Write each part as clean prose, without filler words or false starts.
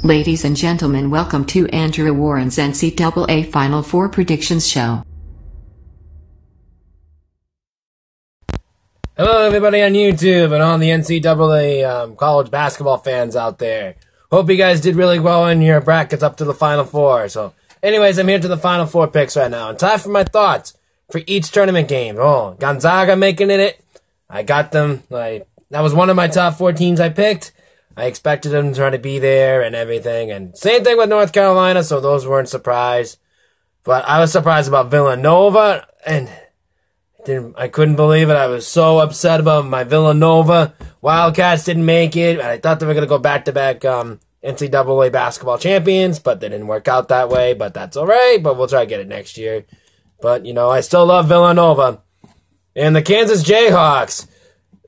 Ladies and gentlemen, welcome to Andrew Warren's NCAA Final Four Predictions Show. Hello everybody on YouTube and all the NCAA college basketball fans out there. Hope you guys did really well in your brackets up to the Final Four. So anyways, I'm here to the Final Four picks right now. And time for my thoughts for each tournament game. Oh, Gonzaga making it. I got them. That was one of my top 4 teams I picked. I expected them to try to be there and everything. And same thing with North Carolina, so those weren't surprised. But I was surprised about Villanova, and I couldn't believe it. I was so upset about my Villanova. Wildcats didn't make it. I thought they were going to go back-to-back NCAA basketball champions, but they didn't work out that way. But that's all right, but we'll try to get it next year. But, I still love Villanova. And the Kansas Jayhawks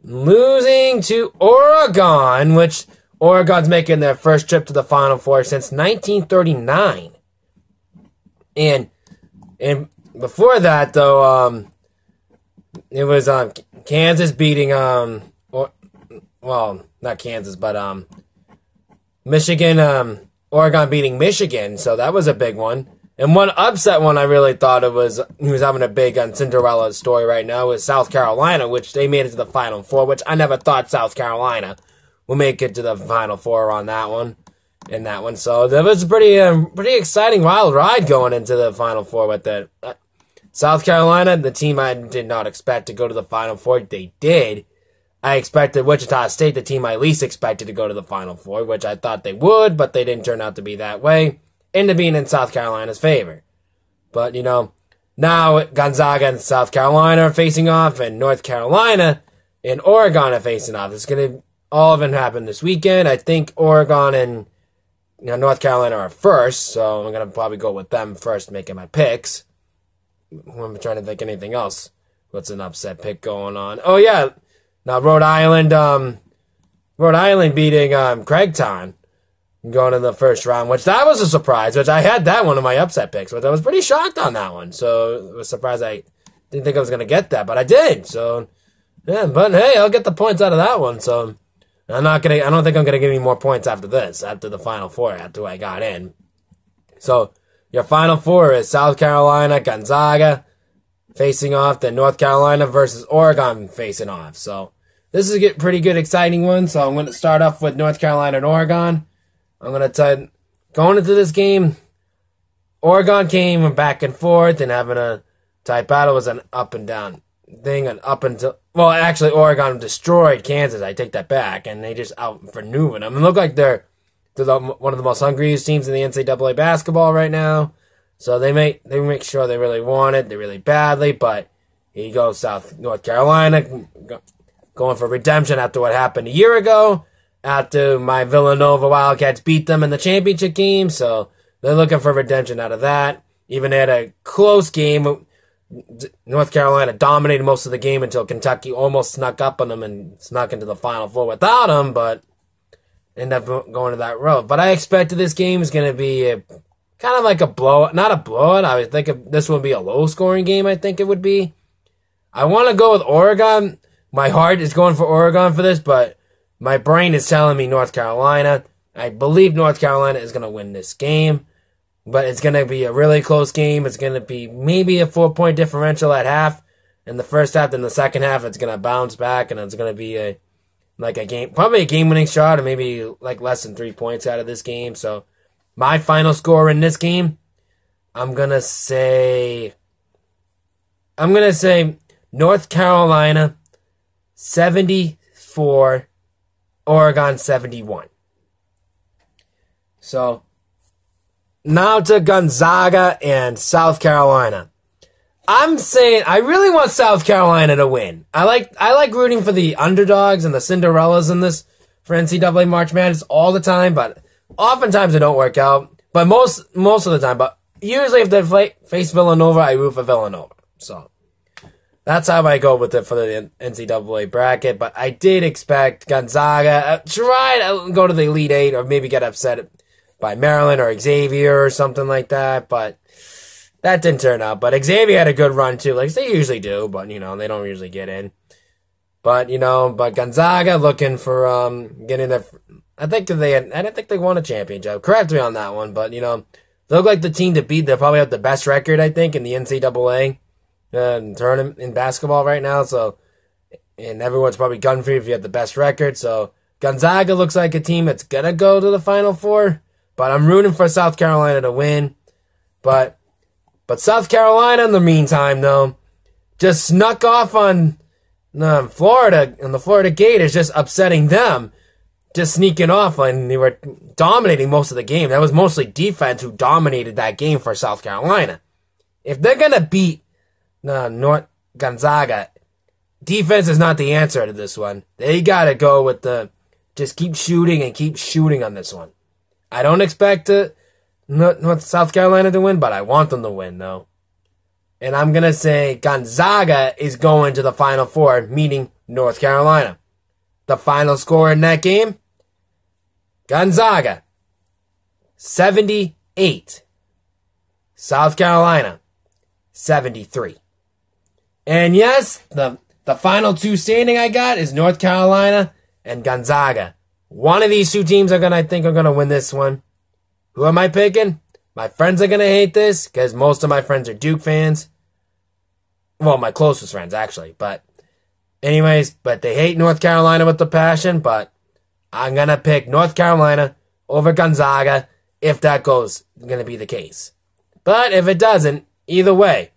losing to Oregon, which Oregon's making their first trip to the Final Four since 1939. And before that, though, it was Kansas beating not Kansas, but Michigan, Oregon beating Michigan, so that was a big one. And one upset one I really thought it was, he was having a big Cinderella story right now, was South Carolina, which they made it to the Final Four, which I never thought South Carolina would make it to the Final Four on that one. In that one, so that was a pretty exciting wild ride going into the Final Four with that. South Carolina, the team I did not expect to go to the Final Four, they did. I expected Wichita State, the team I least expected to go to the Final Four, which I thought they would, but they didn't turn out to be that way, into being in South Carolina's favor. But, now Gonzaga and South Carolina are facing off, and North Carolina and Oregon are facing off. It's going to all of it happen this weekend. I think Oregon and North Carolina are first, so I'm going to probably go with them first, making my picks. I'm trying to think anything else. What's an upset pick going on? Oh, yeah. Now, Rhode Island beating Craigtown going in the first round, which that was a surprise, which I had that one of my upset picks, but I was pretty shocked on that one. So I was surprised. I didn't think I was going to get that, but I did. So, yeah, but hey, I'll get the points out of that one. So I don't think I'm going to get any more points after this, after the Final Four, after I got in. So your Final Four is South Carolina, Gonzaga facing off, then North Carolina versus Oregon facing off. So this is a pretty good, exciting one. So I'm going to start off with North Carolina and Oregon. I'm going to tell going into this game, Oregon came back and forth and having a tight battle. Was an up and down thing, and up until, well, actually Oregon destroyed Kansas. I take that back, and they just out-maneuvered them. It looked like they're one of the most hungriest teams in the NCAA basketball right now. So they make sure they really want it, they really badly, but here you go, North Carolina going for redemption after what happened a year ago, after my Villanova Wildcats beat them in the championship game, so they're looking for redemption out of that. Even they had a close game. North Carolina dominated most of the game until Kentucky almost snuck up on them and snuck into the Final Four without them, but ended up going to that road. But I expected this game is going to be kind of like a blowout. Not a blowout. I would think this would be a low-scoring game, I think it would be. I want to go with Oregon. My heart is going for Oregon for this, but my brain is telling me North Carolina. I believe North Carolina is going to win this game, but it's going to be a really close game. It's going to be maybe a 4-point differential at half in the first half. In the second half, it's going to bounce back, and it's going to be probably a game-winning shot, or maybe like less than 3 points out of this game. So my final score in this game, I'm gonna say North Carolina 74, Oregon 71. So now to Gonzaga and South Carolina. I'm saying I really want South Carolina to win. I like rooting for the underdogs and the Cinderellas in this for NCAA March Madness all the time, but oftentimes it don't work out. But most of the time, but usually if they face Villanova, I root for Villanova. So that's how I go with it for the NCAA bracket. But I did expect Gonzaga try to go to the Elite Eight or maybe get upset by Maryland or Xavier or something like that, but that didn't turn out. But Xavier had a good run too, like they usually do, but they don't usually get in. But Gonzaga looking for getting their I didn't think they won a championship. Correct me on that one, but they look like the team to beat. They probably have the best record, I think, in the NCAA tournament in basketball right now. So, and everyone's probably gun free if you have the best record. So Gonzaga looks like a team that's gonna go to the Final Four, but I'm rooting for South Carolina to win. But South Carolina, in the meantime, though, just snuck off on Florida, and the Florida Gators, just upsetting them, just sneaking off, and they were dominating most of the game. That was mostly defense who dominated that game for South Carolina. If they're gonna beat North Gonzaga, defense is not the answer to this one. They gotta go with just keep shooting and keep shooting on this one. I don't expect North South Carolina to win, but I want them to win, though. And I'm going to say Gonzaga is going to the Final Four, meaning North Carolina. The final score in that game, Gonzaga, 78. South Carolina, 73. And yes, the final two standing I got is North Carolina and Gonzaga. One of these two teams I think are going to win this one. Who am I picking? My friends are going to hate this because most of my friends are Duke fans. Well, my closest friends, actually. But anyways, they hate North Carolina with the passion. But I'm going to pick North Carolina over Gonzaga if that goes going to be the case. But if it doesn't, either way.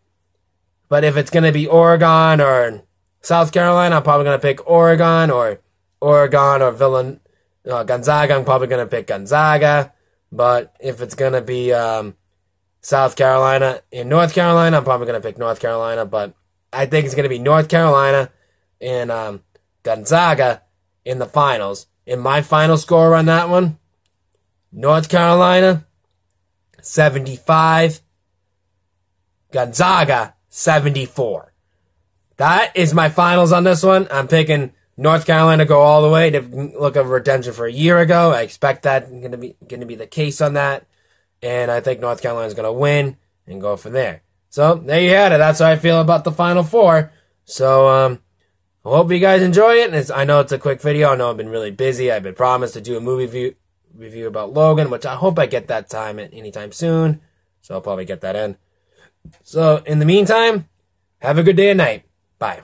But if it's going to be Oregon or South Carolina, I'm probably going to pick Oregon or Gonzaga. I'm probably going to pick Gonzaga. But if it's going to be South Carolina and North Carolina, I'm probably going to pick North Carolina. But I think it's going to be North Carolina and Gonzaga in the finals. In my final score on that one, North Carolina, 75. Gonzaga, 74. That is my finals on this one. I'm picking North Carolina go all the way to look at redemption for a year ago. I expect that going to be the case on that, and I think North Carolina is going to win and go from there. So there you had it. That's how I feel about the Final Four. So I hope you guys enjoy it. I know it's a quick video. I know I've been really busy. I've been promised to do a movie review about Logan, which I hope I get that time anytime soon. So I'll probably get that in. So in the meantime, have a good day and night. Bye.